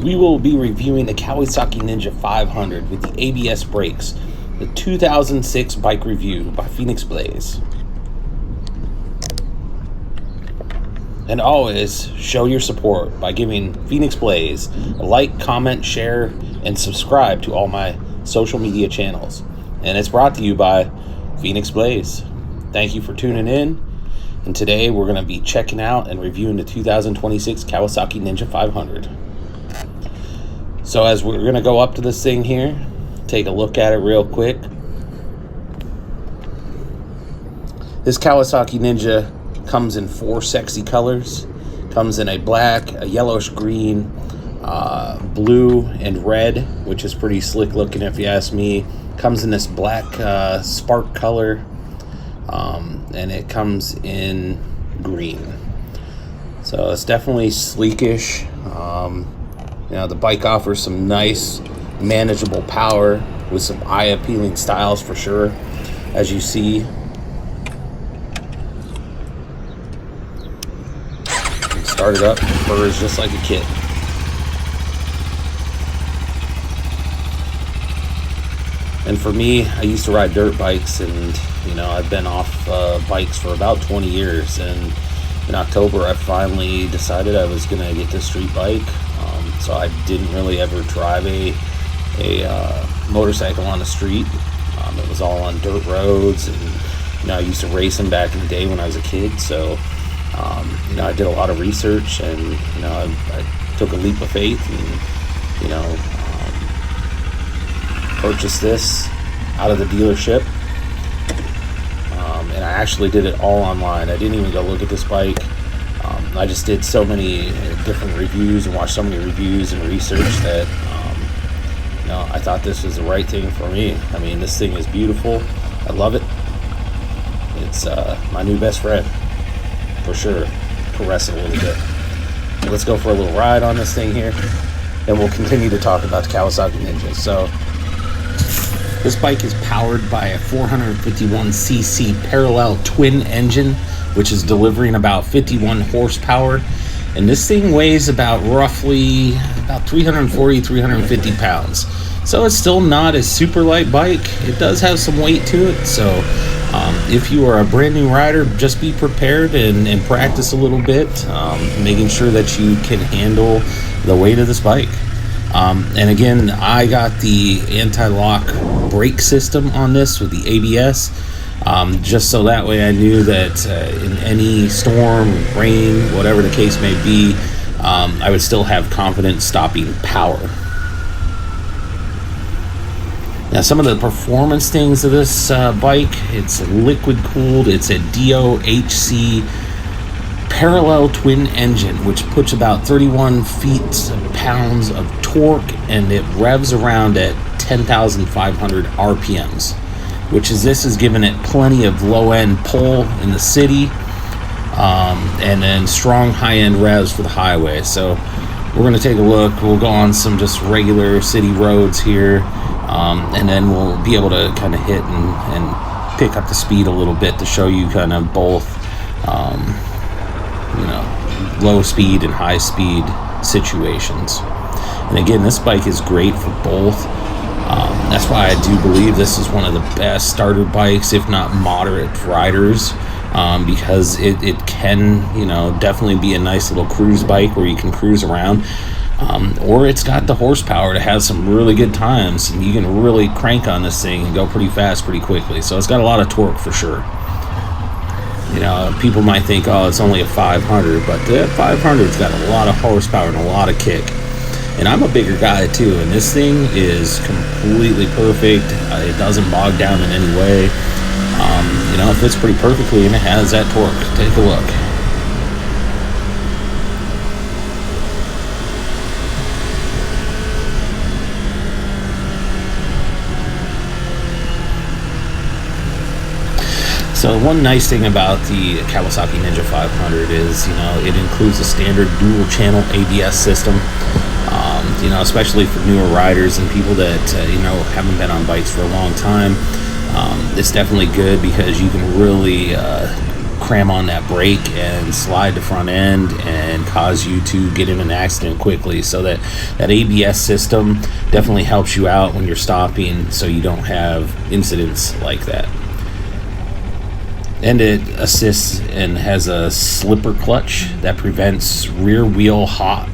we will be reviewing the Kawasaki Ninja 500 with the ABS brakes, the 2006 bike review by Phoenix Blaze. And always show your support by giving Phoenix Blaze a like, comment, share, and subscribe to all my social media channels. And it's brought to you by Phoenix Blaze. Thank you for tuning in. And today we're going to be checking out and reviewing the 2026 Kawasaki Ninja 500. So as we're going to go up to this thing here, take a look at it real quick. This Kawasaki Ninja comes in 4 sexy colors. Comes in a black, a yellowish green, blue, and red, which is pretty slick looking if you ask me. Comes in this black spark color, and it comes in green. So it's definitely sleekish. The bike offers some nice, manageable power with some eye-appealing styles for sure, as you see. Start it up, purrs just like a kid. And for me, I used to ride dirt bikes, and I've been off bikes for about 20 years. And in October, I finally decided I was gonna get this street bike. So I didn't really ever drive a motorcycle on the street. It was all on dirt roads, and I used to race them back in the day when I was a kid. So I did a lot of research, and I took a leap of faith, and purchased this out of the dealership. And I actually did it all online. I didn't even go look at this bike. I just did so many different reviews and watched so many reviews and research that I thought this was the right thing for me. I mean, this thing is beautiful. I love it. It's my new best friend for sure. Caress it a little bit. Let's go for a little ride on this thing here, and we'll continue to talk about the Kawasaki Ninja. So this bike is powered by a 451cc parallel twin engine, which is delivering about 51 horsepower. And this thing weighs roughly 340, 350 pounds. So it's still not a super light bike. It does have some weight to it. So if you are a brand new rider, just be prepared and practice a little bit, making sure that you can handle the weight of this bike. And again, I got the anti-lock brake system on this with the ABS, just so that way I knew that in any storm, rain, whatever the case may be, I would still have confidence stopping power. Now, some of the performance things of this bike, it's liquid cooled, it's a DOHC parallel twin engine, which puts about 31 feet-pounds of torque, and it revs around at 10,500 RPMs, this is giving it plenty of low-end pull in the city, and then strong high-end revs for the highway. So we're going to take a look. We'll go on some just regular city roads here, and then we'll be able to kind of hit and pick up the speed a little bit to show you kind of both low speed and high speed situations. And again, this bike is great for both. That's why I do believe this is one of the best starter bikes, if not moderate riders, because it can definitely be a nice little cruise bike where you can cruise around, or it's got the horsepower to have some really good times, and you can really crank on this thing and go pretty fast pretty quickly. So it's got a lot of torque for sure. People might think, oh, it's only a 500, but the 500's got a lot of horsepower and a lot of kick. And I'm a bigger guy too, and this thing is completely perfect. It doesn't bog down in any way. It fits pretty perfectly, and it has that torque. Take a look. So one nice thing about the Kawasaki Ninja 500 is, it includes a standard dual channel ABS system. Especially for newer riders and people that haven't been on bikes for a long time. It's definitely good because you can really cram on that brake and slide the front end and cause you to get in an accident quickly. So that ABS system definitely helps you out when you're stopping, so you don't have incidents like that. And it assists and has a slipper clutch that prevents rear wheel hop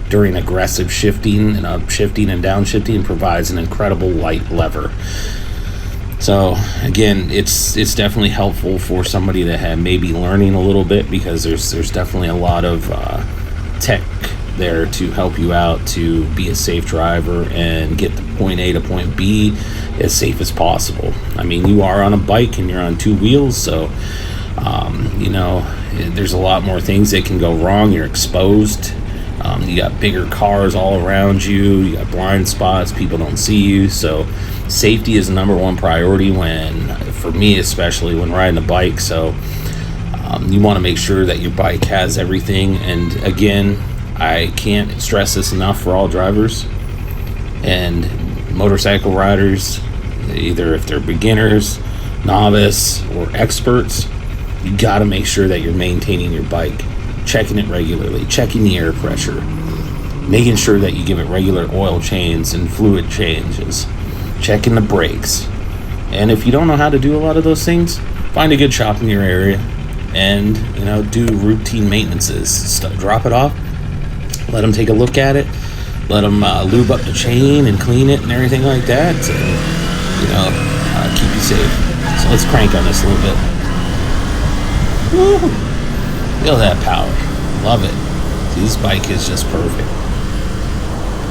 during aggressive shifting, and upshifting and downshifting, provides an incredible light lever. So again, it's definitely helpful for somebody that had maybe learning a little bit, because there's definitely a lot of tech there to help you out to be a safe driver and get to point A to point B as safe as possible. I mean, you are on a bike and you're on two wheels, so there's a lot more things that can go wrong. You're exposed. You got bigger cars all around you. You got blind spots. People don't see you. So safety is the number one priority for me, especially when riding a bike. So you want to make sure that your bike has everything. And again, I can't stress this enough for all drivers and motorcycle riders, either if they're beginners, novice, or experts. You got to make sure that you're maintaining your bike, checking it regularly, checking the air pressure, making sure that you give it regular oil changes and fluid changes, checking the brakes. And if you don't know how to do a lot of those things, find a good shop in your area and do routine maintenances. Drop it off, let them take a look at it, let them lube up the chain and clean it and everything like that, and keep you safe. So let's crank on this a little bit. Woo! Feel that power. Love it. See, this bike is just perfect.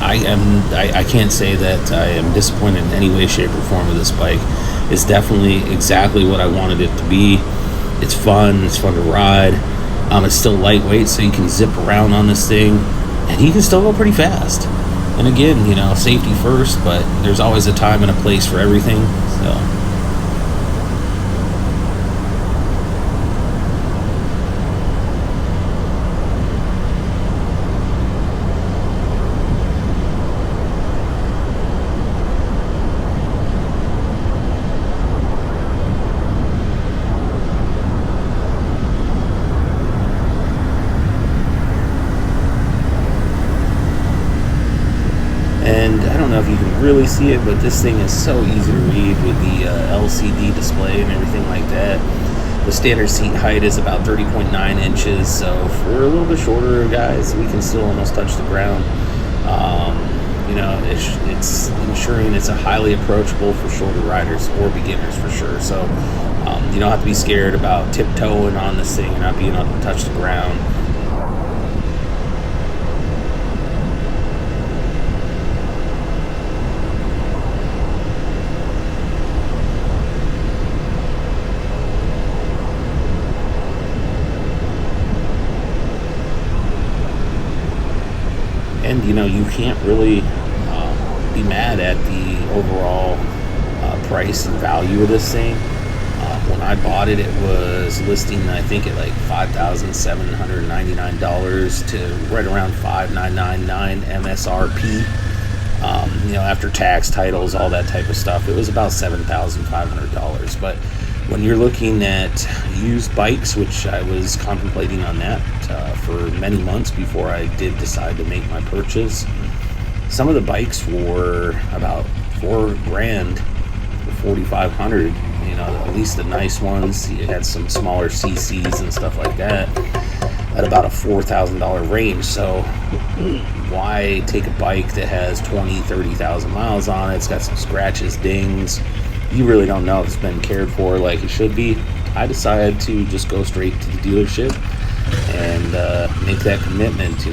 I can't say that I am disappointed in any way, shape, or form with this bike. It's definitely exactly what I wanted it to be. It's fun to ride. It's still lightweight, so you can zip around on this thing, and you can still go pretty fast. And again, safety first, but there's always a time and a place for everything. So and I don't know if you can really see it, but this thing is so easy to read with the LCD display and everything like that. The standard seat height is about 30.9 inches, so for a little bit shorter guys, we can still almost touch the ground. It's ensuring it's a highly approachable for shorter riders or beginners for sure. So you don't have to be scared about tiptoeing on this thing and not being able to touch the ground. And you can't really be mad at the overall price and value of this thing. When I bought it, it was listing, I think, at like $5,799 to right around $5,999 MSRP. After tax, titles, all that type of stuff, it was about $7,500. But when you're looking at used bikes, which I was contemplating on that for many months before I did decide to make my purchase, some of the bikes were about $4,000 for $4,500. At least the nice ones. You had some smaller CCs and stuff like that at about a $4,000 range. So why take a bike that has 20, 30,000 miles on it? It's got some scratches, dings. You really don't know if it's been cared for like it should be. I decided to just go straight to the dealership and make that commitment.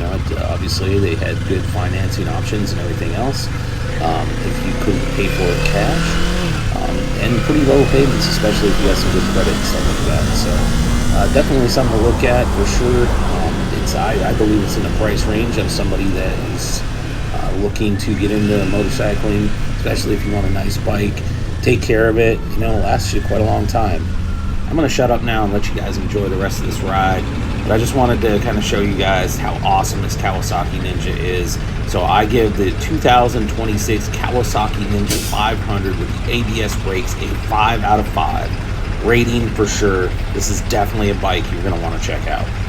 Obviously they had good financing options and everything else. If you couldn't pay for it cash, and pretty low payments, especially if you have some good credit and stuff like that. So definitely something to look at for sure. I believe it's in the price range of somebody that is looking to get into motorcycling, especially if you want a nice bike. Take care of it, it'll last you quite a long time. I'm going to shut up now and let you guys enjoy the rest of this ride, but I just wanted to kind of show you guys how awesome this Kawasaki Ninja is. So I give the 2026 Kawasaki Ninja 500 with the ABS brakes a 5 out of 5. Rating for sure. This is definitely a bike you're going to want to check out.